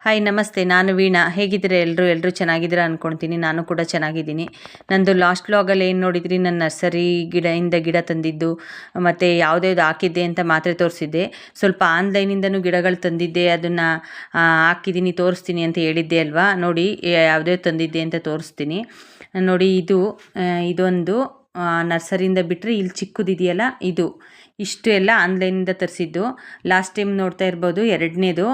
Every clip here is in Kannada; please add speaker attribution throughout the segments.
Speaker 1: ಹಾಯ್ ನಮಸ್ತೆ, ನಾನು ವೀಣಾ. ಹೇಗಿದ್ದೀರಾ ಎಲ್ಲರೂ ಚೆನ್ನಾಗಿದ್ದೀರಾ ಅಂದ್ಕೊಳ್ತೀನಿ. ನಾನು ಕೂಡ ಚೆನ್ನಾಗಿದ್ದೀನಿ. ನಂದು ಲಾಸ್ಟ್ ವ್ಲಾಗಲ್ಲಿ ಏನು ನೋಡಿದ್ರಿ, ನನ್ನ ನರ್ಸರಿ ಗಿಡ ತಂದಿದ್ದು ಮತ್ತು ಯಾವುದ್ಯಾವ್ದು ಹಾಕಿದ್ದೆ ಅಂತ ಮಾತ್ರ ತೋರಿಸಿದ್ದೆ. ಸ್ವಲ್ಪ ಆನ್ಲೈನಿಂದನೂ ಗಿಡಗಳು ತಂದಿದ್ದೆ, ಅದನ್ನು ಹಾಕಿದ್ದೀನಿ ತೋರಿಸ್ತೀನಿ ಅಂತ ಹೇಳಿದ್ದೆ ಅಲ್ವಾ. ನೋಡಿ ಯಾವುದ್ಯಾವ್ದು ತಂದಿದ್ದೆ ಅಂತ ತೋರಿಸ್ತೀನಿ. ನೋಡಿ ಇದೊಂದು ನರ್ಸರಿಯಿಂದ ಬಿಟ್ಟರೆ ಇಲ್ಲಿ ಚಿಕ್ಕದಿದೆಯಲ್ಲ, ಇಷ್ಟು ಎಲ್ಲ ಆನ್ಲೈನಿಂದ ತರಿಸಿದ್ದು. ಲಾಸ್ಟ್ ಟೈಮ್ ನೋಡ್ತಾ ಇರ್ಬೋದು, ಎರಡನೇದು.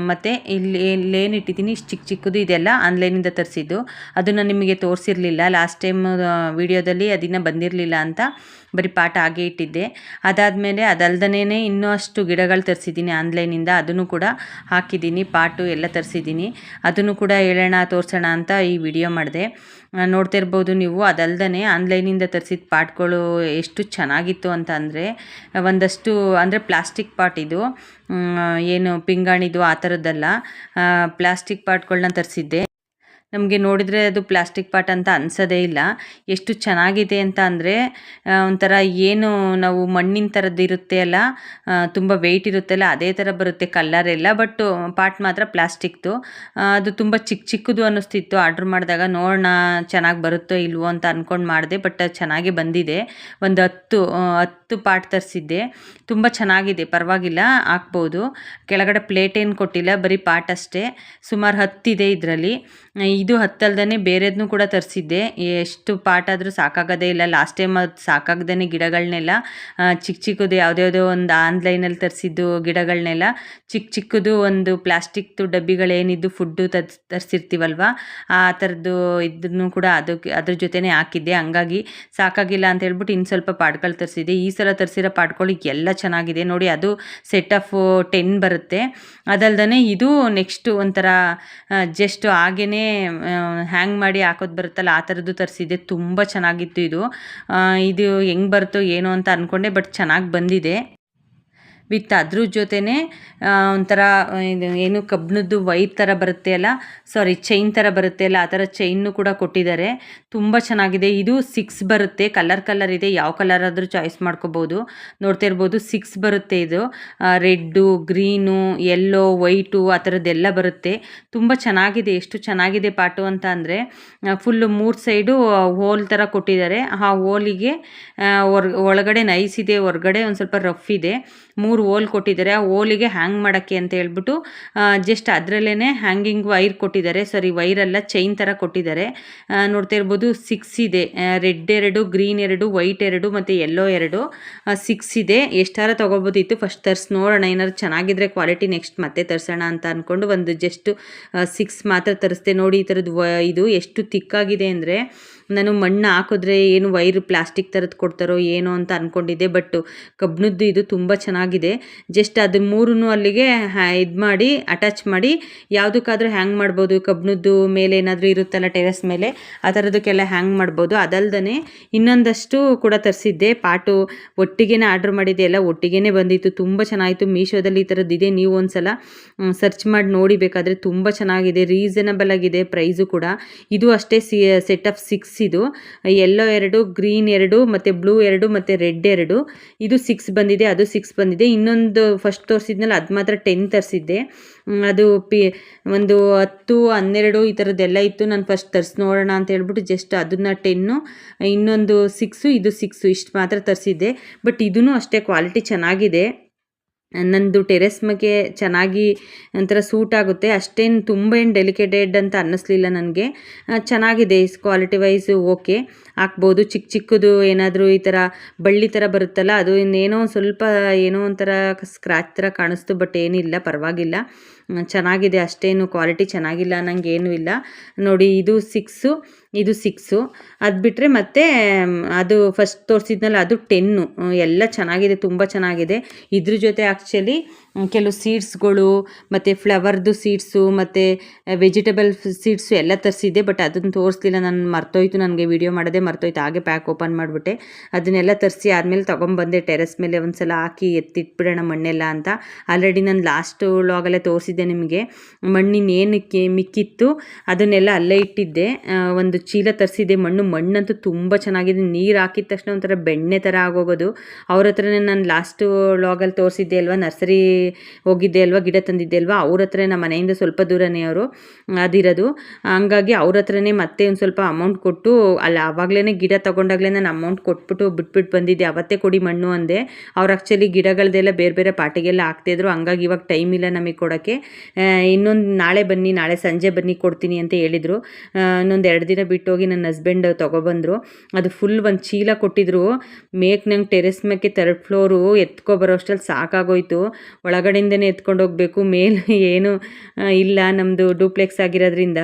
Speaker 1: ಮತ್ತು ಇಲ್ಲೇನು ಇಟ್ಟಿದ್ದೀನಿ ಇಷ್ಟು ಚಿಕ್ಕದು ಇದೆಲ್ಲ ಆನ್ಲೈನಿಂದ ತರಿಸಿದ್ದು. ಅದನ್ನು ನಿಮಗೆ ತೋರಿಸಿರಲಿಲ್ಲ ಲಾಸ್ಟ್ ಟೈಮ್ ವಿಡಿಯೋದಲ್ಲಿ, ಅದನ್ನು ಬಂದಿರಲಿಲ್ಲ ಅಂತ ಬರೀ ಪಾಟ್ ಹಾಗೆ ಇಟ್ಟಿದ್ದೆ. ಅದಾದಮೇಲೆ ಅದಲ್ದನೇ ಇನ್ನೂ ಅಷ್ಟು ಗಿಡಗಳು ತರಿಸಿದ್ದೀನಿ ಆನ್ಲೈನಿಂದ. ಅದನ್ನು ಕೂಡ ಹಾಕಿದ್ದೀನಿ, ಪಾಟು ಎಲ್ಲ ತರಿಸಿದ್ದೀನಿ. ಅದನ್ನು ಕೂಡ ಹೇಳೋಣ ತೋರಿಸೋಣ ಅಂತ ಈ ವಿಡಿಯೋ ಮಾಡಿದೆ. ನೋಡ್ತಾ ಇರ್ಬೋದು ನೀವು. ಅದಲ್ದೇ ಆನ್ಲೈನಿಂದ ತರಿಸಿದ ಪಾಟ್ಗಳು ಎಷ್ಟು ಚೆನ್ನಾಗಿತ್ತು ಅಂತ ಒಂದಷ್ಟು ಪ್ಲಾಸ್ಟಿಕ್ ಪಾಟ್, ಇದು ಏನು ಪಿಂಗಾಣಿದು ಆ ಥರದ್ದಲ್ಲ, ಪ್ಲಾಸ್ಟಿಕ್ ಪಾಟ್ಗಳನ್ನ ತರಿಸಿದ್ದೆ. ನಮಗೆ ನೋಡಿದರೆ ಅದು ಪ್ಲಾಸ್ಟಿಕ್ ಪಾಟ್ ಅಂತ ಅನಿಸೋದೇ ಇಲ್ಲ. ಎಷ್ಟು ಚೆನ್ನಾಗಿದೆ ಅಂತ ಒಂಥರ ಏನು ನಾವು ಮಣ್ಣಿನ ಥರದ್ದು ಇರುತ್ತೆ ಅಲ್ಲ, ತುಂಬ ವೆಯ್ಟ್ ಇರುತ್ತಲ್ಲ, ಅದೇ ಥರ ಬರುತ್ತೆ ಕಲ್ಲರೆಲ್ಲ. ಬಟ್ ಪಾಟ್ ಮಾತ್ರ ಪ್ಲಾಸ್ಟಿಕ್ದು. ಅದು ತುಂಬ ಚಿಕ್ಕದು ಅನ್ನಿಸ್ತಿತ್ತು ಆರ್ಡ್ರ್ ಮಾಡಿದಾಗ. ನೋಡೋಣ ಚೆನ್ನಾಗಿ ಬರುತ್ತೋ ಇಲ್ವೋ ಅಂತ ಅಂದ್ಕೊಂಡು ಮಾಡಿದೆ. ಬಟ್ ಚೆನ್ನಾಗಿ ಬಂದಿದೆ. ಒಂದು 10 ಪಾಟ್ ತರಿಸಿದ್ದೆ. ತುಂಬ ಚೆನ್ನಾಗಿದೆ, ಪರವಾಗಿಲ್ಲ, ಹಾಕ್ಬೋದು. ಕೆಳಗಡೆ ಪ್ಲೇಟ್ ಏನು ಕೊಟ್ಟಿಲ್ಲ, ಬರೀ ಪಾಟ್ ಅಷ್ಟೇ. ಸುಮಾರು 10 ಇದೆ ಇದರಲ್ಲಿ. ಇದು 10 ಅಲ್ದೇ ಬೇರೆದನ್ನೂ ಕೂಡ ತರಿಸಿದ್ದೆ. ಎಷ್ಟು ಪಾಟ್ ಆದರೂ ಸಾಕಾಗೋದೇ ಇಲ್ಲ. ಲಾಸ್ಟ್ ಟೈಮ್ ಅದು ಸಾಕಾಗ್ದೇ ಗಿಡಗಳನ್ನೆಲ್ಲ ಚಿಕ್ಕದು ಯಾವುದ್ಯಾವುದೋ ಒಂದು ಆನ್ಲೈನಲ್ಲಿ ತರಿಸಿದ್ದು ಗಿಡಗಳನ್ನೆಲ್ಲ ಚಿಕ್ಕದು ಒಂದು ಪ್ಲಾಸ್ಟಿಕ್ದು ಡಬ್ಬಿಗಳೇನಿದ್ದು ಫುಡ್ಡು ತರಿಸಿರ್ತೀವಲ್ವ, ಆ ಥರದ್ದು ಇದನ್ನು ಕೂಡ ಅದ್ರ ಜೊತೆನೇ ಹಾಕಿದ್ದೆ. ಹಂಗಾಗಿ ಸಾಕಾಗಿಲ್ಲ ಅಂತ ಹೇಳ್ಬಿಟ್ಟು ಇನ್ನು ಸ್ವಲ್ಪ ಪಾಟ್ಗಳು ತರಿಸಿದ್ದೆ. ಈ ಸಲ ತರಿಸಿರೋ ಪಾಟ್ಗಳು ಎಲ್ಲ ಚೆನ್ನಾಗಿದೆ ನೋಡಿ. ಅದು ಸೆಟ್ ಆಫ್ 10 ಬರುತ್ತೆ. ಅದಲ್ದೇ ಇದು ನೆಕ್ಸ್ಟ್ ಒಂಥರ ಜಸ್ಟ್ ಹಾಗೇ ಹ್ಯಾಂಗ್ ಮಾಡಿ ಹಾಕೋದು ಬರುತ್ತಲ್ಲ, ಆ ಥರದ್ದು ತರಿಸಿದ್ದೆ. ತುಂಬ ಚೆನ್ನಾಗಿತ್ತು ಇದು ಹೆಂಗೆ ಬರುತ್ತೋ ಏನೋ ಅಂತ ಅಂದ್ಕೊಂಡೆ, ಬಟ್ ಚೆನ್ನಾಗಿ ಬಂದಿದೆ. ವಿತ್ ಅದ್ರ ಜೊತೆನೇ ಒಂಥರ ಏನು ಕಬ್ಬಿಣದ್ದು ವೈರ್ ಥರ ಬರುತ್ತೆ ಅಲ್ಲ, ಚೈನ್ ಥರ ಬರುತ್ತೆ ಅಲ್ಲ, ಆ ಥರ ಚೈನ್ನು ಕೂಡ ಕೊಟ್ಟಿದ್ದಾರೆ. ತುಂಬ ಚೆನ್ನಾಗಿದೆ. ಇದು 6 ಬರುತ್ತೆ. ಕಲರ್ ಇದೆ, ಯಾವ ಕಲರ್ ಆದರೂ ಚಾಯ್ಸ್ ಮಾಡ್ಕೋಬೋದು. ನೋಡ್ತಾ ಇರ್ಬೋದು 6 ಬರುತ್ತೆ. ಇದು ರೆಡ್ಡು, ಗ್ರೀನು, ಯೆಲ್ಲೋ, ವೈಟು ಆ ಥರದ್ದೆಲ್ಲ ಬರುತ್ತೆ. ತುಂಬ ಚೆನ್ನಾಗಿದೆ. ಎಷ್ಟು ಚೆನ್ನಾಗಿದೆ ಪಾಟು ಅಂತ ಫುಲ್ಲು 3 ಸೈಡು ಹೋಲ್ ಥರ ಕೊಟ್ಟಿದ್ದಾರೆ. ಆ ಹೋಲಿಗೆ ಒಳಗಡೆ ನೈಸ್ ಇದೆ, ಹೊರಗಡೆ ಒಂದು ಸ್ವಲ್ಪ ರಫ್ ಇದೆ. 3 ಹೋಲ್ ಕೊಟ್ಟಿದ್ದಾರೆ. ಆ ಹೋಲಿಗೆ ಹ್ಯಾಂಗ್ ಮಾಡೋಕ್ಕೆ ಅಂತ ಹೇಳ್ಬಿಟ್ಟು ಜಸ್ಟ್ ಅದರಲ್ಲೇ ಹ್ಯಾಂಗಿಂಗ್ ವೈರ್ ಕೊಟ್ಟಿದ್ದಾರೆ. ವೈರಲ್ಲ, ಚೈನ್ ಥರ ಕೊಟ್ಟಿದ್ದಾರೆ. ನೋಡ್ತಾ ಇರ್ಬೋದು 6 ಇದೆ. ರೆಡ್ 2, ಗ್ರೀನ್ 2, ವೈಟ್ 2 ಮತ್ತು ಯೆಲ್ಲೋ 2, 6 ಇದೆ. ಎಷ್ಟಾರ ತೊಗೋಬೋದಿತ್ತು. ಫಸ್ಟ್ ತರಿಸಿ ನೋಡೋಣ, ಏನಾದ್ರು ಚೆನ್ನಾಗಿದ್ರೆ ಕ್ವಾಲಿಟಿ ನೆಕ್ಸ್ಟ್ ಮತ್ತೆ ತರಿಸೋಣ ಅಂತ ಅಂದ್ಕೊಂಡು ಒಂದು ಜಸ್ಟ್ 6 ಮಾತ್ರ ತರಿಸ್ದೆ. ನೋಡಿ ಈ ಥರದ್ದು ಇದು ಎಷ್ಟು ತಿಕ್ಕಾಗಿದೆ ಅಂದರೆ, ನಾನು ಮಣ್ಣು ಹಾಕಿದ್ರೆ ಏನು ವೈರ್ ಪ್ಲಾಸ್ಟಿಕ್ ಥರದ್ದು ಕೊಡ್ತಾರೋ ಏನೋ ಅಂತ ಅಂದ್ಕೊಂಡಿದ್ದೆ. ಬಟ್ ಕಬ್ಬಿಣದ್ದು ಇದು ತುಂಬ ಚೆನ್ನಾಗಿದೆ. ಜಸ್ಟ್ ಅದು 3 ಅಲ್ಲಿಗೆ ಇದು ಮಾಡಿ ಅಟ್ಯಾಚ್ ಮಾಡಿ ಯಾವುದಕ್ಕಾದ್ರೂ ಹ್ಯಾಂಗ್ ಮಾಡ್ಬೋದು. ಕಬ್ಬಿಣದ್ದು ಮೇಲೆ ಏನಾದರೂ ಇರುತ್ತಲ್ಲ ಟೆರೆಸ್ ಮೇಲೆ, ಆ ಥರದಕ್ಕೆಲ್ಲ ಹ್ಯಾಂಗ್ ಮಾಡ್ಬೋದು. ಅದಲ್ದೇ ಇನ್ನೊಂದಷ್ಟು ಕೂಡ ತರಿಸಿದ್ದೆ. ಪಾಟು ಒಟ್ಟಿಗೆ ಆರ್ಡ್ರ್ ಮಾಡಿದ್ದೆ, ಎಲ್ಲ ಒಟ್ಟಿಗೆ ಬಂದಿತ್ತು. ತುಂಬ ಚೆನ್ನಾಗಿತ್ತು. ಮೀಶೋದಲ್ಲಿ ಈ ಥರದ್ದಿದೆ, ನೀವು ಒಂದ್ಸಲ ಸರ್ಚ್ ಮಾಡಿ ನೋಡಿ ಬೇಕಾದರೆ. ತುಂಬ ಚೆನ್ನಾಗಿದೆ, ರೀಸನಬಲ್ ಆಗಿದೆ ಪ್ರೈಸು ಕೂಡ. ಇದು ಅಷ್ಟೇ ಸೆಟ್ ಆಫ್ 6 ಇದು. ಯೆಲ್ಲೋ 2, ಗ್ರೀನ್ 2 ಮತ್ತು ಬ್ಲೂ 2 ಮತ್ತು ರೆಡ್ 2, ಇದು 6 ಬಂದಿದೆ. ಅದು 6 ಬಂದಿದೆ. ಇನ್ನೊಂದು ಫಸ್ಟ್ ತೋರಿಸಿದ್ನಲ್ಲ, ಅದು ಮಾತ್ರ 10 ತರಿಸಿದ್ದೆ. ಅದು ಒಂದು 10, 12 ಈ ಥರದ್ದೆಲ್ಲ ಇತ್ತು. ನಾನು ಫಸ್ಟ್ ತರಿಸಿ ನೋಡೋಣ ಅಂತ ಹೇಳ್ಬಿಟ್ಟು ಜಸ್ಟ್ ಅದನ್ನು 10, ಇನ್ನೊಂದು 6, ಇದು 6 ಇಷ್ಟು ಮಾತ್ರ ತರಿಸಿದ್ದೆ. ಬಟ್ ಇದೂ ಅಷ್ಟೇ ಕ್ವಾಲಿಟಿ ಚೆನ್ನಾಗಿದೆ. ನಂದು ಟೆರೆಸ್ ಮೇಲೆ ಚೆನ್ನಾಗಿ ಒಂಥರ ಸೂಟ್ ಆಗುತ್ತೆ. ಅಷ್ಟೇನು ತುಂಬ ಡೆಲಿಕೇಟೆಡ್ ಅಂತ ಅನ್ನಿಸ್ಲಿಲ್ಲ ನನಗೆ. ಚೆನ್ನಾಗಿದೆ ಕ್ವಾಲಿಟಿ ವೈಸ್. ಓಕೆ, ಹಾಕ್ಬೋದು. ಚಿಕ್ಕದು ಏನಾದರೂ ಈ ಥರ ಬಳ್ಳಿ ಥರ ಬರುತ್ತಲ್ಲ, ಅದು ಇನ್ನೇನೋ ಸ್ವಲ್ಪ ಏನೋ ಒಂಥರ ಸ್ಕ್ರ್ಯಾಚ್ ಥರ ಕಾಣಿಸ್ತು. ಬಟ್ ಏನಿಲ್ಲ, ಪರವಾಗಿಲ್ಲ, ಚೆನ್ನಾಗಿದೆ. ಅಷ್ಟೇನು ಕ್ವಾಲಿಟಿ ಚೆನ್ನಾಗಿಲ್ಲ ಅನ್ನಂಗೆ ಏನೂ ಇಲ್ಲ. ನೋಡಿ ಇದು 6, ಇದು 6. ಅದು ಬಿಟ್ಟರೆ ಮತ್ತೆ ಅದು ಫಸ್ಟ್ ತೋರಿಸಿದ್ನಲ್ಲ, ಅದು 10. ಎಲ್ಲ ಚೆನ್ನಾಗಿದೆ, ತುಂಬ ಚೆನ್ನಾಗಿದೆ. ಇದ್ರ ಜೊತೆ ಆ್ಯಕ್ಚುಲಿ ಕೆಲವು ಸೀಡ್ಸ್ಗಳು ಮತ್ತು ಫ್ಲವರ್ದು ಸೀಡ್ಸು ಮತ್ತು ವೆಜಿಟೇಬಲ್ ಸೀಡ್ಸು ಎಲ್ಲ ತರಿಸಿದ್ದೆ. ಬಟ್ ಅದನ್ನು ತೋರಿಸ್ಲಿಲ್ಲ, ನಾನು ಮರ್ತೋಯ್ತು. ನನಗೆ ವಿಡಿಯೋ ಮಾಡೋದೇ ಮರ್ತೋಯ್ತು. ಹಾಗೆ ಪ್ಯಾಕ್ ಓಪನ್ ಮಾಡಿಬಿಟ್ಟೆ. ಅದನ್ನೆಲ್ಲ ತರಿಸಿ ಆದಮೇಲೆ ತೊಗೊಂಬಂದೆ. ಟೆರೆಸ್ ಮೇಲೆ ಒಂದು ಸಲ ಹಾಕಿ ಎತ್ತಿಟ್ಬಿಡೋಣ ಮಣ್ಣೆಲ್ಲ ಅಂತ. ಆಲ್ರೆಡಿ ನಾನು ಲಾಸ್ಟ್ ವ್ಲಾಗಲ್ಲೇ ತೋರಿಸಿದ್ದೆ ನಿಮಗೆ. ಮಣ್ಣಿನ ಏನಕ್ಕೆ ಮಿಕ್ಕಿತ್ತು ಅದನ್ನೆಲ್ಲ ಅಲ್ಲೇ ಇಟ್ಟಿದ್ದೆ. ಒಂದು ಚೀಲ ತರಿಸಿದ್ದೆ. ಮಣ್ಣಂತೂ ತುಂಬ ಚೆನ್ನಾಗಿದೆ. ನೀರು ಹಾಕಿದ ತಕ್ಷಣ ಒಂಥರ ಬೆಣ್ಣೆ ಥರ ಆಗೋಗೋದು. ಅವ್ರ ಹತ್ರನೇ ನಾನು ಲಾಸ್ಟ್ ವ್ಲಾಗಲ್ಲಿ ತೋರಿಸಿದ್ದೆ ಅಲ್ವಾ, ನರ್ಸರಿ ಹೋಗಿದ್ದೆ ಅಲ್ವಾ, ಗಿಡ ತಂದಿದ್ದೆ ಅಲ್ವಾ, ಅವ್ರ ಹತ್ರ ನಮ್ಮ ಮನೆಯಿಂದ ಸ್ವಲ್ಪ ದೂರನೇ ಅವರು ಅದಿರೋದು. ಹಂಗಾಗಿ ಅವ್ರ ಹತ್ರನೇ ಮತ್ತೆ ಒಂದು ಸ್ವಲ್ಪ ಅಮೌಂಟ್ ಕೊಟ್ಟು ಅಲ್ಲ ಆವಾಗಲೇ ಗಿಡ ತೊಗೊಂಡಾಗಲೇ ನಾನು ಅಮೌಂಟ್ ಕೊಟ್ಬಿಟ್ಟು ಬಿಟ್ಬಿಟ್ಟು ಬಂದಿದ್ದೆ. ಅವತ್ತೇ ಕೊಡಿ ಮಣ್ಣು ಅಂದೆ. ಅವ್ರು ಆ್ಯಕ್ಚುಲಿ ಗಿಡಗಳದೆಲ್ಲ ಬೇರೆ ಬೇರೆ ಪಾಟಿಗೆಲ್ಲ ಹಾಕ್ತಿದ್ರು. ಹಂಗಾಗಿ ಇವಾಗ ಟೈಮ್ ಇಲ್ಲ ನಮಗೆ ಕೊಡೋಕ್ಕೆ. ಇನ್ನೊಂದು ನಾಳೆ ಬನ್ನಿ, ನಾಳೆ ಸಂಜೆ ಬನ್ನಿ ಕೊಡ್ತೀನಿ ಅಂತ ಹೇಳಿದರು. ಇನ್ನೊಂದು 2 ದಿನ ಬಿಟ್ಟು ಹೋಗಿ ನನ್ನ ಹಸ್ಬೆಂಡ್ ತೊಗೊಬಂದರು. ಅದು ಫುಲ್ ಒಂದು ಚೀಲ ಕೊಟ್ಟಿದ್ರು. ನಂಗೆ ಟೆರೆಸ್ ಮೇಕೆ 3rd ಫ್ಲೋರು ಎತ್ಕೊಬರೋ ಅಷ್ಟರಲ್ಲಿ ಸಾಕಾಗೋಯ್ತು. ಒಳಗಡೆಯಿಂದನೇ ಎತ್ಕೊಂಡು ಹೋಗಬೇಕು. ಮೇಲೆ ಏನು ಇಲ್ಲ, ನಮ್ಮದು ಡೂಪ್ಲೆಕ್ಸ್ ಆಗಿರೋದ್ರಿಂದ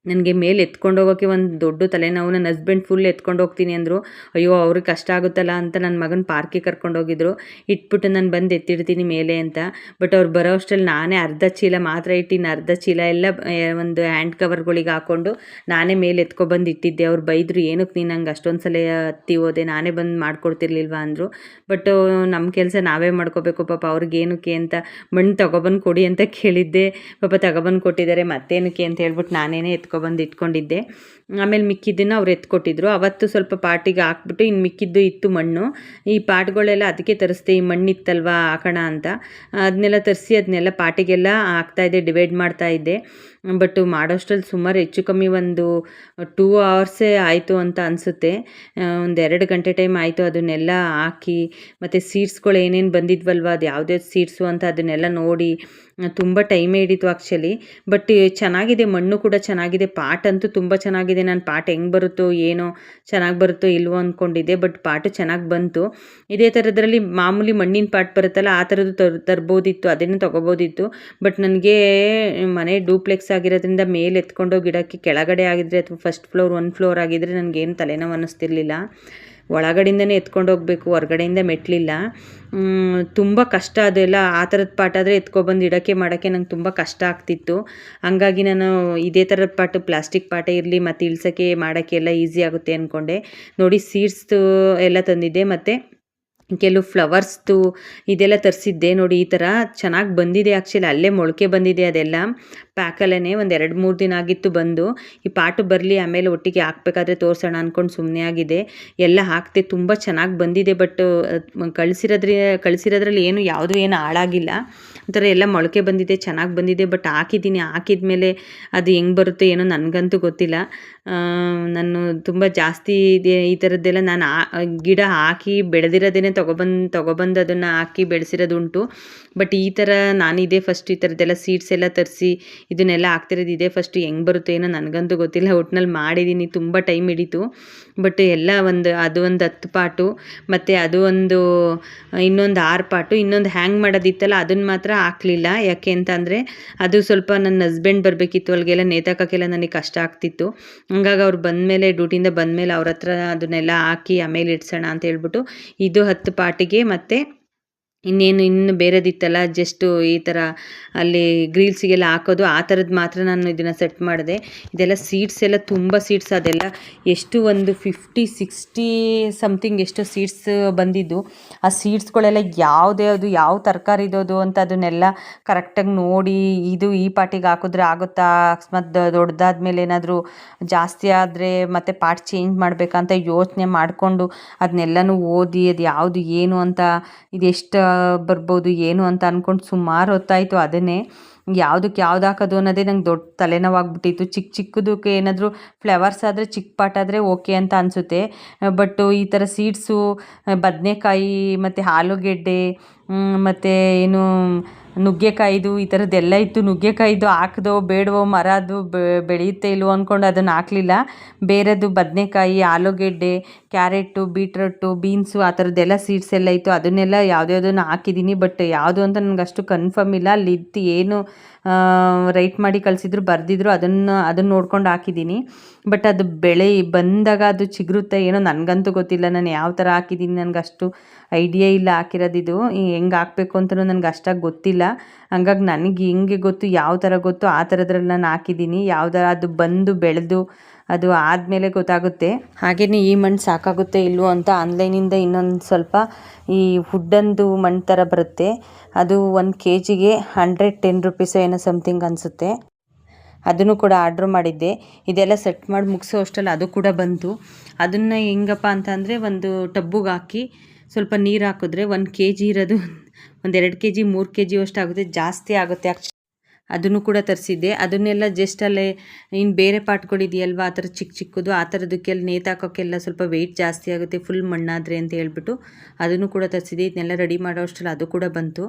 Speaker 1: ನನಗೆ ಮೇಲೆ ಎತ್ಕೊಂಡು ಹೋಗೋಕ್ಕೆ ಒಂದು ದೊಡ್ಡ ತಲೆನೋವು. ನನ್ನ ಹಸ್ಬೆಂಡ್ ಫುಲ್ ಎತ್ಕೊಂಡು ಹೋಗ್ತೀನಿ ಅಂದರು. ಅಯ್ಯೋ ಅವ್ರಿಗೆ ಕಷ್ಟ ಆಗುತ್ತಲ್ಲ ಅಂತ ನನ್ನ ಮಗನ ಪಾರ್ಕಿಗೆ ಕರ್ಕೊಂಡೋಗಿದ್ರು. ಇಟ್ಬಿಟ್ಟು ನಾನು ಬಂದು ಎತ್ತಿಡ್ತೀನಿ ಮೇಲೆ ಅಂತ. ಬಟ್ ಅವ್ರು ಬರೋ ಅಷ್ಟರಲ್ಲಿ ನಾನೇ ಅರ್ಧ ಚೀಲ ಮಾತ್ರ ಇಟ್ಟಿನಿ, ಅರ್ಧ ಚೀಲ ಎಲ್ಲ ಒಂದು ಹ್ಯಾಂಡ್ ಕವರ್ಗಳಿಗೆ ಹಾಕ್ಕೊಂಡು ನಾನೇ ಮೇಲೆ ಎತ್ಕೊಬಂದು ಇಟ್ಟಿದ್ದೆ. ಅವ್ರು ಬೈದರು, ಏನಕ್ಕೆ ನೀನು ಹಂಗೆ ಅಷ್ಟೊಂದು ಸಲ ಹತ್ತಿ ಹೋದೆ, ನಾನೇ ಬಂದು ಮಾಡ್ಕೊಡ್ತಿರ್ಲಿಲ್ವಾ ಅಂದರು. ಬಟ್ ನಮ್ಮ ಕೆಲಸ ನಾವೇ ಮಾಡ್ಕೋಬೇಕು ಪಾಪ. ಅವ್ರಿಗೆ ಏನಕ್ಕೆ ಅಂತ ಮಣ್ಣು ತೊಗೊಬಂದು ಕೊಡಿ ಅಂತ ಕೇಳಿದ್ದೆ. ಪಾಪ ತೊಗೊಬಂದು ಕೊಟ್ಟಿದ್ದಾರೆ. ಮತ್ತೇನಕ್ಕೆ ಅಂತ ಹೇಳ್ಬಿಟ್ಟು ನಾನೇನೇ ಬಂದು ಇಟ್ಕೊಂಡಿದ್ದೆ. ಆಮೇಲೆ ಮಿಕ್ಕಿದ್ದನ್ನು ಅವ್ರು ಎತ್ಕೊಟ್ಟಿದ್ರು. ಅವತ್ತು ಸ್ವಲ್ಪ ಪಾಟಿಗೆ ಹಾಕ್ಬಿಟ್ಟು ಇನ್ನು ಮಿಕ್ಕಿದ್ದು ಇತ್ತು ಮಣ್ಣು. ಈ ಪಾಟ್ಗಳೆಲ್ಲ ಅದಕ್ಕೆ ತರಿಸ್ದೆ, ಈ ಮಣ್ಣಿತ್ತಲ್ವ ಹಾಕೋಣ ಅಂತ. ಅದನ್ನೆಲ್ಲ ತರಿಸಿ ಅದನ್ನೆಲ್ಲ ಪಾಟಿಗೆಲ್ಲ ಹಾಕ್ತಾಯಿದ್ದೆ, ಡಿವೈಡ್ ಮಾಡ್ತಾಯಿದ್ದೆ. ಬಟ್ ಮಾಡೋಷ್ಟರಲ್ಲಿ ಸುಮಾರು ಹೆಚ್ಚು ಕಮ್ಮಿ ಒಂದು 2 ಅವರ್ಸೇ ಆಯಿತು ಅಂತ ಅನಿಸುತ್ತೆ. ಒಂದು 2 ಗಂಟೆ ಟೈಮ್ ಆಯಿತು ಅದನ್ನೆಲ್ಲ ಹಾಕಿ. ಮತ್ತು ಸೀಡ್ಸ್ಗಳು ಏನೇನು ಬಂದಿದ್ವಲ್ವ, ಅದು ಯಾವುದ್ಯಾವ್ದು ಸೀಡ್ಸು ಅಂತ ಅದನ್ನೆಲ್ಲ ನೋಡಿ ತುಂಬ ಟೈಮೇ ಹಿಡಿತು ಆ್ಯಕ್ಚುಲಿ. ಬಟ್ ಚೆನ್ನಾಗಿದೆ, ಮಣ್ಣು ಕೂಡ ಚೆನ್ನಾಗಿದೆ, ಪಾಟ್ ಅಂತೂ ತುಂಬ ಚೆನ್ನಾಗಿದೆ. ನಾನು ಪಾಟ್ ಹೆಂಗೆ ಬರುತ್ತೋ ಏನೋ, ಚೆನ್ನಾಗಿ ಬರುತ್ತೋ ಇಲ್ವೋ ಅಂದ್ಕೊಂಡಿದ್ದೆ. ಬಟ್ ಪಾಟು ಚೆನ್ನಾಗಿ ಬಂತು. ಇದೇ ಥರದ್ರಲ್ಲಿ ಮಾಮೂಲಿ ಮಣ್ಣಿನ ಪಾಟ್ ಬರುತ್ತಲ್ಲ, ಆ ಥರದ್ದು ತರ್ಬೋದಿತ್ತು, ಅದನ್ನು ತೊಗೋಬೋದಿತ್ತು. ಬಟ್ ನನಗೆ ಮನೆ ಡೂಪ್ಲೆಕ್ಸ್ ಆಗಿರೋದ್ರಿಂದ ಮೇಲೆ ಎತ್ಕೊಂಡೋಗಿ ಗಿಡಕ್ಕೆ ಕೆಳಗಡೆ ಆಗಿದ್ರೆ ಅಥವಾ 1st ಫ್ಲೋರ್ 1 ಫ್ಲೋರ್ ಆಗಿದ್ದರೆ ನನಗೇನು ತಲೆನೋವು ಅನ್ನಿಸ್ತಿರ್ಲಿಲ್ಲ. ಒಳಗಡೆಯಿಂದನೇ ಎತ್ಕೊಂಡು ಹೋಗಬೇಕು, ಹೊರಗಡೆಯಿಂದ ಮೆಟ್ಲಿಲ್ಲ. ತುಂಬ ಕಷ್ಟ ಅದೆಲ್ಲ. ಆ ಥರದ ಪಾಟಾದರೆ ಎತ್ಕೊಬಂದು ಇಡೋಕ್ಕೆ ಮಾಡೋಕ್ಕೆ ನಂಗೆ ತುಂಬ ಕಷ್ಟ ಆಗ್ತಿತ್ತು. ಹಂಗಾಗಿ ನಾನು ಇದೇ ಥರದ ಪಾಟು, ಪ್ಲಾಸ್ಟಿಕ್ ಪಾಟೇ ಇರಲಿ ಮತ್ತು ಇಳ್ಸೋಕ್ಕೆ ಮಾಡೋಕ್ಕೆ ಎಲ್ಲ ಈಸಿ ಆಗುತ್ತೆ ಅಂದ್ಕೊಂಡೆ. ನೋಡಿ ಸೀಡ್ಸ್ದು ಎಲ್ಲ ತಂದಿದ್ದೆ. ಮತ್ತು ಕೆಲವು ಫ್ಲವರ್ಸ್ದು ಇದೆಲ್ಲ ತರಿಸಿದ್ದೆ. ನೋಡಿ ಈ ಥರ ಚೆನ್ನಾಗಿ ಬಂದಿದೆ ಆ್ಯಕ್ಚುಲಿ. ಅಲ್ಲೇ ಮೊಳಕೆ ಬಂದಿದೆ ಅದೆಲ್ಲ ಪ್ಯಾಕಲ್ಲೇ. ಒಂದು 2-3 ದಿನ ಆಗಿತ್ತು ಬಂದು. ಈ ಪಾಟು ಬರಲಿ ಆಮೇಲೆ ಒಟ್ಟಿಗೆ ಹಾಕ್ಬೇಕಾದ್ರೆ ತೋರಿಸೋಣ ಅಂದ್ಕೊಂಡು ಸುಮ್ಮನೆ ಆಗಿದೆ. ಎಲ್ಲ ಹಾಕ್ತೆ, ತುಂಬ ಚೆನ್ನಾಗಿ ಬಂದಿದೆ. ಬಟ್ ಕಳಿಸಿರೋದ್ರಲ್ಲಿ ಏನು ಹಾಳಾಗಿಲ್ಲ. ಒಂಥರ ಎಲ್ಲ ಮೊಳಕೆ ಬಂದಿದೆ, ಚೆನ್ನಾಗಿ ಬಂದಿದೆ. ಬಟ್ ಹಾಕಿದ ಮೇಲೆ ಅದು ಹೆಂಗೆ ಬರುತ್ತೆ ಏನೋ ನನಗಂತೂ ಗೊತ್ತಿಲ್ಲ. ನಾನು ತುಂಬ ಜಾಸ್ತಿ ಈ ಥರದ್ದೆಲ್ಲ ನಾನು ಗಿಡ ಹಾಕಿ ಬೆಳೆದಿರೋದೇ ತೊಗೊಬಂದು ಅದನ್ನು ಹಾಕಿ ಬೆಳೆಸಿರೋದುಂಟು. ಬಟ್ ಈ ಥರ ನಾನಿದೆ ಫಸ್ಟ್ ಈ ಥರದ್ದೆಲ್ಲ ಸೀಡ್ಸ್ ಎಲ್ಲ ತರಿಸಿ ಇದನ್ನೆಲ್ಲ ಹಾಕ್ತಿರೋದು ಇದೆ ಫಸ್ಟ್. ಹೆಂಗೆ ಬರುತ್ತೆ ಏನೋ ನನಗಂತೂ ಗೊತ್ತಿಲ್ಲ. ಒಟ್ಟಿನಲ್ಲಿ ಮಾಡಿದ್ದೀನಿ, ತುಂಬ ಟೈಮ್ ಹಿಡಿತು. ಬಟ್ ಎಲ್ಲ ಅದು ಒಂದು 10 ಪಾಟು, ಮತ್ತು ಅದು ಇನ್ನೊಂದು 6 ಪಾಟು. ಇನ್ನೊಂದು ಹ್ಯಾಂಗ್ ಮಾಡೋದಿತ್ತಲ್ಲ ಅದನ್ನು ಮಾತ್ರ ಹಾಕಲಿಲ್ಲ. ಯಾಕೆ ಅಂತಂದರೆ ಅದು ಸ್ವಲ್ಪ ನನ್ನ ಹಸ್ಬೆಂಡ್ ಬರಬೇಕಿತ್ತು, ಅಲ್ಲಿಗೆಲ್ಲ ನೇತಾಕೋಕ್ಕೆಲ್ಲ ನನಗೆ ಕಷ್ಟ ಆಗ್ತಿತ್ತು. ಹಂಗಾಗಿ ಅವ್ರು ಬಂದಮೇಲೆ, ಡ್ಯೂಟಿಯಿಂದ ಬಂದಮೇಲೆ ಅವ್ರ ಹತ್ರ ಅದನ್ನೆಲ್ಲ ಹಾಕಿ ಆಮೇಲೆ ಇಡ್ಸೋಣ ಅಂತ ಹೇಳ್ಬಿಟ್ಟು ಇದು 10 ಪಾಟಿಗೆ. ಮತ್ತು ಇನ್ನು ಬೇರೆದಿತ್ತಲ್ಲ ಜಸ್ಟು ಈ ಥರ ಅಲ್ಲಿ ಗ್ರೀಲ್ಸಿಗೆಲ್ಲ ಹಾಕೋದು, ಆ ಥರದ್ದು ಮಾತ್ರ ನಾನು ಇದನ್ನು ಸೆಟ್ ಮಾಡಿದೆ. ಇದೆಲ್ಲ ಸೀಡ್ಸ್ ಎಲ್ಲ ತುಂಬ ಸೀಡ್ಸ್, ಅದೆಲ್ಲ ಎಷ್ಟು ಒಂದು 50-60 ಸಮಥಿಂಗ್ ಎಷ್ಟೋ ಸೀಡ್ಸ್ ಬಂದಿದ್ದು. ಆ ಸೀಡ್ಸ್ಗಳೆಲ್ಲ ಯಾವುದು ಯಾವ ತರಕಾರಿ ಇದ್ದೋದು ಅಂತ ಅದನ್ನೆಲ್ಲ ಕರೆಕ್ಟಾಗಿ ನೋಡಿ, ಇದು ಈ ಪಾಟಿಗೆ ಹಾಕಿದ್ರೆ ಆಗುತ್ತಾ, ಅಕಸ್ಮಾತ್ ದೊಡ್ಡದಾದ್ಮೇಲೆ ಏನಾದರೂ ಜಾಸ್ತಿ ಆದರೆ ಮತ್ತೆ ಪಾಟ್ ಚೇಂಜ್ ಮಾಡಬೇಕಂತ ಯೋಚನೆ ಮಾಡಿಕೊಂಡು ಅದನ್ನೆಲ್ಲನೂ ಓದಿ ಅದು ಯಾವುದು ಏನು ಅಂತ, ಇದೆಷ್ಟು ಬರ್ಬೋದು ಏನು ಅಂತ ಅಂದ್ಕೊಂಡು ಸುಮಾರು ಹೊತ್ತಾಯಿತು. ಅದನ್ನೇ ಯಾವುದಕ್ಕೆ ಯಾವ್ದು ಹಾಕೋದು ಅನ್ನೋದೇ ನಂಗೆ ದೊಡ್ಡ ತಲೆನೋವಾಗ್ಬಿಟ್ಟಿತ್ತು. ಚಿಕ್ಕದಕ್ಕೆ ಏನಾದರೂ ಫ್ಲವರ್ಸ್ ಆದರೆ ಚಿಕ್ಕ ಪಾಟ್ ಆದರೆ ಓಕೆ ಅಂತ ಅನಿಸುತ್ತೆ. ಬಟ್ ಈ ಥರ ಸೀಡ್ಸು, ಬದನೆಕಾಯಿ ಮತ್ತು ಆಲೂಗೆಡ್ಡೆ ಮತ್ತು ನುಗ್ಗೆಕಾಯಿದು ಈ ಥರದ್ದೆಲ್ಲ ಇತ್ತು. ನುಗ್ಗೆಕಾಯಿದು ಹಾಕ್ದೋ ಬೇಡವೋ, ಮರ ಅದು ಬೆಳೆಯುತ್ತೆ ಇಲ್ವೋ ಅಂದ್ಕೊಂಡು ಅದನ್ನು ಹಾಕಲಿಲ್ಲ. ಬೇರೆದು ಬದನೆಕಾಯಿ, ಆಲೂಗೆಡ್ಡೆ, ಕ್ಯಾರೆಟು, ಬೀಟ್ರೂಟು, ಬೀನ್ಸು ಆ ಥರದ್ದೆಲ್ಲ ಸೀಡ್ಸ್ ಎಲ್ಲ ಇತ್ತು. ಅದನ್ನೆಲ್ಲ ಯಾವುದ್ಯಾವುದನ್ನು ಹಾಕಿದ್ದೀನಿ. ಬಟ್ ಯಾವುದು ಅಂತ ನನಗೆ ಅಷ್ಟು ಕನ್ಫರ್ಮ್ ಇಲ್ಲ. ಅಲ್ಲಿ ಇತ್ತು ಏನು ರೈಟ್ ಮಾಡಿ ಕಳಿಸಿದ್ರು, ಬರೆದಿದ್ರು, ಅದನ್ನು ನೋಡ್ಕೊಂಡು ಹಾಕಿದ್ದೀನಿ. ಬಟ್ ಅದು ಬಂದಾಗ ಅದು ಚಿಗುರುತ್ತೆ ಏನೋ ನನಗಂತೂ ಗೊತ್ತಿಲ್ಲ. ನಾನು ಯಾವ ಥರ ಹಾಕಿದ್ದೀನಿ ನನಗಷ್ಟು ಐಡಿಯಾ ಇಲ್ಲ. ಹಾಕಿರೋದಿದು ಹೆಂಗೆ ಹಾಕಬೇಕು ಅಂತಲೂ ನನಗೆ ಅಷ್ಟಾಗಿ ಗೊತ್ತಿಲ್ಲ. ಹಂಗಾಗಿ ನನಗೆ ಹೆಂಗೆ ಗೊತ್ತು, ಯಾವ ಥರ ಗೊತ್ತು ಆ ಥರದ್ರಲ್ಲಿ ನಾನು ಹಾಕಿದ್ದೀನಿ. ಯಾವ್ದಾರ ಅದು ಬಂದು ಬೆಳೆದು ಅದು ಆದಮೇಲೆ ಗೊತ್ತಾಗುತ್ತೆ. ಹಾಗೆಯೇ ಈ ಮಣ್ಣು ಸಾಕಾಗುತ್ತೆ ಇಲ್ವೋ ಅಂತ ಆನ್ಲೈನಿಂದ ಇನ್ನೊಂದು ಸ್ವಲ್ಪ ಈ ವುಡ್ಡಂದು ಮಣ್ಣು ಥರ ಬರುತ್ತೆ. ಅದು 1 kgಗೆ 110 ರೂಪೀಸೋ ಏನೋ ಸಮಥಿಂಗ್ ಅನಿಸುತ್ತೆ. ಅದನ್ನು ಕೂಡ ಆರ್ಡ್ರ್ ಮಾಡಿದ್ದೆ. ಇದೆಲ್ಲ ಸೆಟ್ ಮಾಡಿ ಮುಗಿಸೋ ಅಷ್ಟರಲ್ಲಿ ಅದು ಕೂಡ ಬಂತು. ಅದನ್ನು ಹೆಂಗಪ್ಪ ಅಂತಂದರೆ ಒಂದು ಟಬ್ಬಿಗೆ ಹಾಕಿ ಸ್ವಲ್ಪ ನೀರು ಹಾಕಿದ್ರೆ 1 kg ಇರೋದು ಒಂದು 2 ಕೆ ಜಿ 3 ಕೆ ಜಿ ಅಷ್ಟು ಆಗುತ್ತೆ, ಜಾಸ್ತಿ ಆಗುತ್ತೆ ಅದನ್ನು ಕೂಡ ತರಿಸಿದ್ದೆ. ಅದನ್ನೆಲ್ಲ ಜಸ್ಟ್ ಅಲ್ಲೇ ಇನ್ನು ಬೇರೆ ಪಾಟ್ಗಳಿದೆಯಲ್ವ ಆ ಥರ ಚಿಕ್ಕ ಚಿಕ್ಕದು, ಆ ಥರದಕ್ಕೆಲ್ಲ ನೇತಾಕೋಕ್ಕೆಲ್ಲ ಸ್ವಲ್ಪ ವೆಯ್ಟ್ ಜಾಸ್ತಿ ಆಗುತ್ತೆ ಫುಲ್ ಮಣ್ಣಾದರೆ ಅಂತ ಹೇಳ್ಬಿಟ್ಟು ಅದನ್ನು ಕೂಡ ತರಿಸಿದ್ದೆ. ಇದನ್ನೆಲ್ಲ ರೆಡಿ ಮಾಡೋ ಅಷ್ಟರಲ್ಲಿ ಅದು ಕೂಡ ಬಂತು.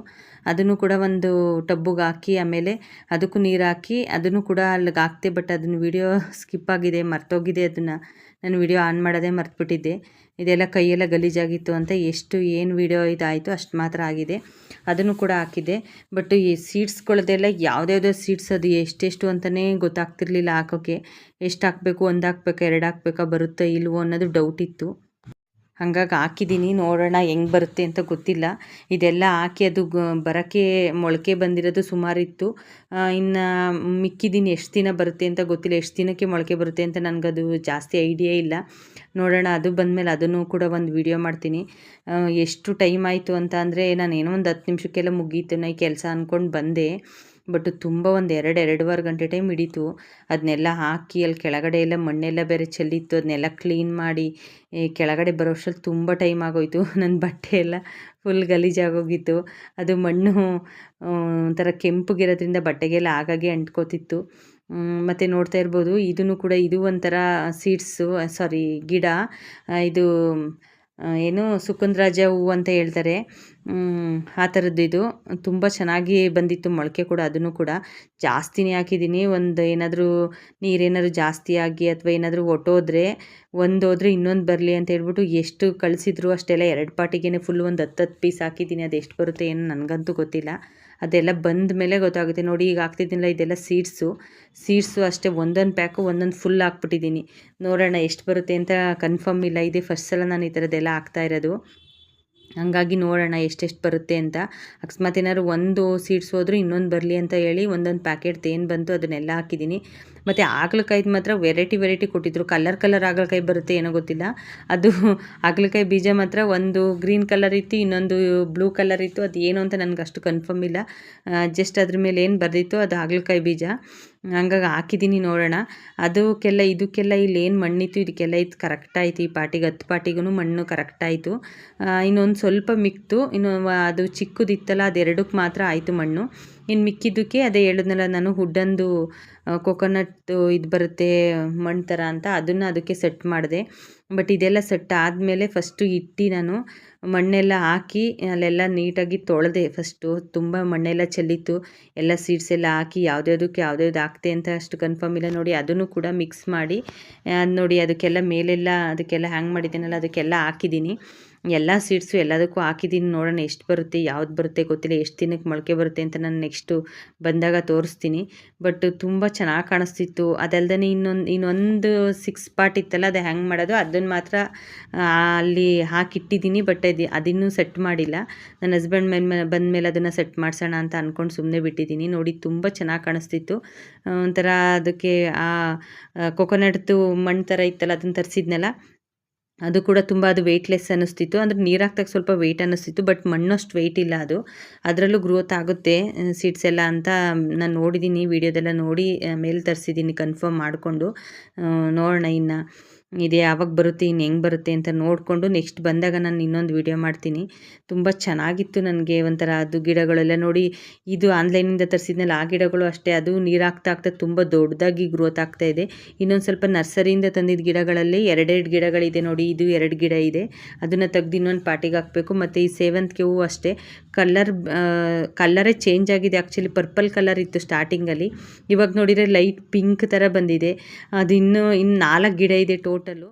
Speaker 1: ಅದನ್ನು ಕೂಡ ಒಂದು ಟಬ್ಬಿಗೆ ಹಾಕಿ ಆಮೇಲೆ ಅದಕ್ಕೂ ನೀರು ಹಾಕಿ ಅದನ್ನು ಕೂಡ ಅಲ್ಲಿಗೆ ಹಾಕ್ತೆ. ಬಟ್ ಅದನ್ನು ವಿಡಿಯೋ ಸ್ಕಿಪ್ ಆಗಿದೆ, ಮರ್ತೋಗಿದೆ. ಅದನ್ನು ನಾನು ವಿಡಿಯೋ ಆನ್ ಮಾಡೋದೇ ಮರ್ತುಬಿಟ್ಟಿದ್ದೆ. ಇದೆಲ್ಲ ಕೈಯೆಲ್ಲ ಗಲೀಜಾಗಿತ್ತು ಅಂತ ಎಷ್ಟು ಏನು ವಿಡಿಯೋ ಇದಾಯಿತು ಅಷ್ಟು ಮಾತ್ರ ಆಗಿದೆ. ಅದನ್ನು ಕೂಡ ಹಾಕಿದ್ದೆ. ಬಟ್ ಈ ಸೀಡ್ಸ್ಗಳದ್ದೆಲ್ಲ ಯಾವುದ್ಯಾವುದೋ ಸೀಡ್ಸ್ ಅದು ಎಷ್ಟೆಷ್ಟು ಅಂತಲೇ ಗೊತ್ತಾಗ್ತಿರ್ಲಿಲ್ಲ ಹಾಕೋಕ್ಕೆ. ಎಷ್ಟು ಹಾಕಬೇಕು, 1 ಹಾಕ್ಬೇಕಾ 2 ಹಾಕ್ಬೇಕಾ, ಬರುತ್ತಾ ಇಲ್ವೋ ಅನ್ನೋದು ಡೌಟ್ ಇತ್ತು. ಹಾಗಾಗಿ ಹಾಕಿದ್ದೀನಿ, ನೋಡೋಣ ಹೆಂಗೆ ಬರುತ್ತೆ ಅಂತ ಗೊತ್ತಿಲ್ಲ. ಇದೆಲ್ಲ ಹಾಕಿ ಅದು ಬರೋಕ್ಕೆ ಮೊಳಕೆ ಬಂದಿರೋದು ಸುಮಾರಿತ್ತು. ಇನ್ನು ಮಿಕ್ಕಿದ್ದೀನಿ ಎಷ್ಟು ದಿನ ಬರುತ್ತೆ ಅಂತ ಗೊತ್ತಿಲ್ಲ, ಎಷ್ಟು ದಿನಕ್ಕೆ ಮೊಳಕೆ ಬರುತ್ತೆ ಅಂತ ನನಗದು ಜಾಸ್ತಿ ಐಡಿಯಾ ಇಲ್ಲ. ನೋಡೋಣ, ಅದು ಬಂದಮೇಲೆ ಅದನ್ನು ಕೂಡ ಒಂದು ವಿಡಿಯೋ ಮಾಡ್ತೀನಿ. ಎಷ್ಟು ಟೈಮ್ ಆಯಿತು ಅಂತ ಅಂದರೆ ನಾನೇನೋ ಒಂದು 10 ನಿಮಿಷಕ್ಕೆಲ್ಲ ಮುಗೀತು ಈ ಕೆಲಸ ಅಂದ್ಕೊಂಡು ಬಂದೆ. ಬಟ್ ತುಂಬ ಒಂದು 2-2.5 ಗಂಟೆ ಟೈಮ್ ಹಿಡೀತು. ಅದನ್ನೆಲ್ಲ ಹಾಕಿ ಅಲ್ಲಿ ಕೆಳಗಡೆ ಎಲ್ಲ ಮಣ್ಣೆಲ್ಲ ಬೇರೆ ಚೆಲ್ಲಿತ್ತು, ಅದನ್ನೆಲ್ಲ ಕ್ಲೀನ್ ಮಾಡಿ ಕೆಳಗಡೆ ಬರೋಷ್ಟರಲ್ಲಿ ತುಂಬ ಟೈಮ್ ಆಗೋಯಿತು. ನನ್ನ ಬಟ್ಟೆ ಎಲ್ಲ ಫುಲ್ ಗಲೀಜಾಗೋಗಿತ್ತು. ಅದು ಮಣ್ಣು ಒಂಥರ ಕೆಂಪಗಿರೋದ್ರಿಂದ ಬಟ್ಟೆಗೆಲ್ಲ ಆಗಾಗೆ ಅಂಟ್ಕೋತಿತ್ತು. ಮತ್ತು ನೋಡ್ತಾ ಇರ್ಬೋದು, ಇದನ್ನು ಕೂಡ ಇದು ಒಂಥರ ಸೀಡ್ಸು, ಸಾರಿ ಗಿಡ. ಇದು ಏನು ಸುಗಂಧರಾಜ ಹೂವು ಅಂತ ಹೇಳ್ತಾರೆ, ಆ ಥರದ್ದು. ಇದು ತುಂಬ ಚೆನ್ನಾಗಿ ಬಂದಿತ್ತು ಮೊಳಕೆ ಕೂಡ. ಅದನ್ನು ಕೂಡ ಜಾಸ್ತಿನೇ ಹಾಕಿದ್ದೀನಿ. ಒಂದು ಏನಾದರೂ ನೀರೇನಾದ್ರು ಜಾಸ್ತಿ ಆಗಿ ಅಥವಾ ಏನಾದರೂ ಹೊಟ್ಟೋದ್ರೆ ಒಂದು ಹೋದ್ರೆ ಇನ್ನೊಂದು ಬರಲಿ ಅಂತ ಹೇಳ್ಬಿಟ್ಟು ಎಷ್ಟು ಕಳಿಸಿದ್ರು ಅಷ್ಟೆಲ್ಲ 2 ಪಾಟಿಗೆ ಫುಲ್ ಒಂದು 10 ಪೀಸ್ ಹಾಕಿದ್ದೀನಿ. ಅದು ಎಷ್ಟು ಬರುತ್ತೆ ಏನು ನನಗಂತೂ ಗೊತ್ತಿಲ್ಲ. ಅದೆಲ್ಲ ಬಂದ ಮೇಲೆ ಗೊತ್ತಾಗುತ್ತೆ. ನೋಡಿ ಈಗ ಹಾಕ್ತಿದ್ದೀನಿಲ್ಲ, ಇದೆಲ್ಲ ಸೀಡ್ಸು ಅಷ್ಟೇ. ಒಂದೊಂದು ಪ್ಯಾಕು ಒಂದೊಂದು ಫುಲ್ ಹಾಕ್ಬಿಟ್ಟಿದ್ದೀನಿ. ನೋಡೋಣ ಎಷ್ಟು ಬರುತ್ತೆ ಅಂತ ಕನ್ಫರ್ಮ್ ಇಲ್ಲ. ಇದೇ ಫಸ್ಟ್ ಸಲ ನಾನು ಈ ಥರದ್ದೆಲ್ಲ ಹಾಕ್ತಾ ಇರೋದು. ಹಾಗಾಗಿ ನೋಡೋಣ ಎಷ್ಟೆಷ್ಟು ಬರುತ್ತೆ ಅಂತ. ಅಕಸ್ಮಾತ್ ಏನಾದ್ರು ಒಂದು ಸೀಡ್ಸ್ ಹೋದರೂ ಇನ್ನೊಂದು ಬರಲಿ ಅಂತ ಹೇಳಿ ಒಂದೊಂದು ಪ್ಯಾಕೆಟ್ ಏನು ಬಂತು ಅದನ್ನೆಲ್ಲ ಹಾಕಿದ್ದೀನಿ. ಮತ್ತು ಹಾಗಲಕಾಯಿದು ಮಾತ್ರ ವೆರೈಟಿ ಕೊಟ್ಟಿದ್ದರು. ಕಲರ್ ಹಾಗಲಕಾಯಿ ಬರುತ್ತೆ ಏನೋ ಗೊತ್ತಿಲ್ಲ. ಅದು ಹಾಗಲಕಾಯಿ ಬೀಜ ಮಾತ್ರ ಒಂದು ಗ್ರೀನ್ ಕಲರ್ ಇತ್ತು, ಇನ್ನೊಂದು ಬ್ಲೂ ಕಲರ್ ಇತ್ತು. ಅದು ಏನು ಅಂತ ನನಗೆ ಅಷ್ಟು ಕನ್ಫರ್ಮ್ ಇಲ್ಲ. ಜಸ್ಟ್ ಅದ್ರ ಮೇಲೆ ಏನು ಬರೆದಿತ್ತು ಅದು ಹಾಗಲಕಾಯಿ ಬೀಜ. ಹಂಗಾಗಿ ಹಾಕಿದ್ದೀನಿ, ನೋಡೋಣ. ಅದಕ್ಕೆಲ್ಲ ಇದಕ್ಕೆಲ್ಲ ಇಲ್ಲಿ ಏನು ಮಣ್ಣಿತ್ತು ಇದಕ್ಕೆಲ್ಲ ಇದು ಕರೆಕ್ಟಾಯಿತು. ಈ ಪಾಟಿಗೆ 10 ಪಾಟಿಗೂ ಮಣ್ಣು ಕರೆಕ್ಟಾಯಿತು. ಇನ್ನೊಂದು ಸ್ವಲ್ಪ ಮಿಕ್ತು, ಇನ್ನು ಅದು ಚಿಕ್ಕದಿತ್ತಲ್ಲ ಅದು 2ಕ್ಕೆ ಮಾತ್ರ ಆಯಿತು ಮಣ್ಣು. ಇನ್ನು ಮಿಕ್ಕಿದ್ದಕ್ಕೆ ಅದೇ ಹೇಳಿದ್ನಲ್ಲ ನಾನು, ವುಡ್ಡಂದು ಕೊಕೊನಟ್ ಇದು ಬರುತ್ತೆ ಮಣ್ಣು ಥರ ಅಂತ, ಅದನ್ನು ಅದಕ್ಕೆ ಸೆಟ್ ಮಾಡಿದೆ. ಬಟ್ ಇದೆಲ್ಲ ಸೆಟ್ ಆದಮೇಲೆ ಫಸ್ಟು ನಾನು ಮಣ್ಣೆಲ್ಲ ಹಾಕಿ ಅಲ್ಲೆಲ್ಲ ನೀಟಾಗಿ ತೊಳೆದೆ. ಫಸ್ಟು ತುಂಬ ಮಣ್ಣೆಲ್ಲ ಚೆಲ್ಲಿತ್ತು. ಎಲ್ಲ ಸೀಡ್ಸ್ ಎಲ್ಲ ಹಾಕಿ ಯಾವ್ದ್ಯಾವ್ದಕ್ಕೆ ಯಾವ್ದ್ಯಾವ್ದು ಹಾಕ್ತೆ ಅಂತ ಅಷ್ಟು ಕನ್ಫರ್ಮ್ ಇಲ್ಲ. ನೋಡಿ ಅದನ್ನು ಕೂಡ ಮಿಕ್ಸ್ ಮಾಡಿ ನೋಡಿ ಅದಕ್ಕೆಲ್ಲ ಮೇಲೆಲ್ಲ ಅದಕ್ಕೆಲ್ಲ ಹ್ಯಾಂಗ್ ಮಾಡಿದ್ದೀನಲ್ಲ ಅದಕ್ಕೆಲ್ಲ ಹಾಕಿದ್ದೀನಿ. ಎಲ್ಲ ಸೀಡ್ಸು ಎಲ್ಲದಕ್ಕೂ ಹಾಕಿದ್ದೀನಿ. ನೋಡೋಣ ಎಷ್ಟು ಬರುತ್ತೆ, ಯಾವ್ದು ಬರುತ್ತೆ ಗೊತ್ತಿಲ್ಲ, ಎಷ್ಟು ದಿನಕ್ಕೆ ಮೊಳಕೆ ಬರುತ್ತೆ ಅಂತ ನಾನು ನೆಕ್ಸ್ಟು ಬಂದಾಗ ತೋರಿಸ್ತೀನಿ. ಬಟ್ ತುಂಬ ಚೆನ್ನಾಗಿ ಕಾಣಿಸ್ತಿತ್ತು. ಅದಲ್ದೇ ಇನ್ನೊಂದು 6 ಪಾಟ್ ಇತ್ತಲ್ಲ, ಅದು ಹ್ಯಾಂಗ್ ಮಾಡೋದು ಅದನ್ನು ಮಾತ್ರ ಅಲ್ಲಿ ಹಾಕಿಟ್ಟಿದ್ದೀನಿ. ಬಟ್ ಅದಿನ್ನೂ ಸೆಟ್ ಮಾಡಿಲ್ಲ. ನನ್ನ ಹಸ್ಬೆಂಡ್ ಬಂದಮೇಲೆ ಅದನ್ನು ಸೆಟ್ ಮಾಡಿಸೋಣ ಅಂತ ಅಂದ್ಕೊಂಡು ಸುಮ್ಮನೆ ಬಿಟ್ಟಿದ್ದೀನಿ. ನೋಡಿ ತುಂಬ ಚೆನ್ನಾಗಿ ಕಾಣಿಸ್ತಿತ್ತು. ಒಂಥರ ಅದಕ್ಕೆ ಆ ಕೊಕೊನಟ್ದು ಮಣ್ಣು ಥರ ಇತ್ತಲ್ಲ ಅದನ್ನು ತರಿಸಿದ್ನಲ್ಲ, ಅದು ಕೂಡ ತುಂಬ ಅದು ವೆಯ್ಟ್ಲೆಸ್ ಅನ್ನಿಸ್ತಿತ್ತು. ಅಂದರೆ ನೀರು ಹಾಕ್ದಾಗ ಸ್ವಲ್ಪ ವೆಯ್ಟ್ ಅನ್ನಿಸ್ತಿತ್ತು, ಬಟ್ ಮಣ್ಣಷ್ಟು ವೆಯ್ಟ್ ಇಲ್ಲ ಅದು. ಅದರಲ್ಲೂ ಗ್ರೋತ್ ಆಗುತ್ತೆ ಸೀಡ್ಸ್ ಎಲ್ಲ ಅಂತ ನಾನು ನೋಡಿದ್ದೀನಿ, ವೀಡಿಯೋದೆಲ್ಲ ನೋಡಿ ಮೇಲೆ ತರಿಸಿದ್ದೀನಿ ಕನ್ಫರ್ಮ್ ಮಾಡಿಕೊಂಡು. ನೋಡೋಣ ಇನ್ನು ಇದು ಯಾವಾಗ ಬರುತ್ತೆ, ಇನ್ನು ಹೆಂಗೆ ಬರುತ್ತೆ ಅಂತ ನೋಡಿಕೊಂಡು ನೆಕ್ಸ್ಟ್ ಬಂದಾಗ ನಾನು ಇನ್ನೊಂದು ವೀಡಿಯೋ ಮಾಡ್ತೀನಿ. ತುಂಬ ಚೆನ್ನಾಗಿತ್ತು ನನಗೆ ಒಂಥರ ಅದು ಗಿಡಗಳೆಲ್ಲ ನೋಡಿ. ಇದು ಆನ್ಲೈನಿಂದ ತರಿಸಿದ್ನಲ್ಲ ಆ ಗಿಡಗಳು ಅಷ್ಟೇ, ಅದು ನೀರು ಹಾಕ್ತಾ ತುಂಬ ದೊಡ್ಡದಾಗಿ ಗ್ರೋತ್ ಆಗ್ತಾ ಇದೆ. ಇನ್ನೊಂದು ಸ್ವಲ್ಪ ನರ್ಸರಿಯಿಂದ ತಂದಿದ್ದ ಗಿಡಗಳಲ್ಲಿ 2 ಗಿಡಗಳಿದೆ ನೋಡಿ. ಇದು 2 ಗಿಡ ಇದೆ, ಅದನ್ನು ತೆಗ್ದು ಇನ್ನೊಂದು ಪಾಟಿಗೆ ಹಾಕಬೇಕು. ಮತ್ತು ಈ ಸೇವಂತಿಗೆ ಹೂವು ಅಷ್ಟೇ, ಕಲ್ಲರೇ ಚೇಂಜ್ ಆಗಿದೆ. ಆ್ಯಕ್ಚುಲಿ ಪರ್ಪಲ್ ಕಲರ್ ಇತ್ತು ಸ್ಟಾರ್ಟಿಂಗಲ್ಲಿ, ಇವಾಗ ನೋಡಿದರೆ ಲೈಟ್ ಪಿಂಕ್ ಥರ ಬಂದಿದೆ. ಅದು ಇನ್ನು 4 ಗಿಡ ಇದೆ ಟೋಟಲು.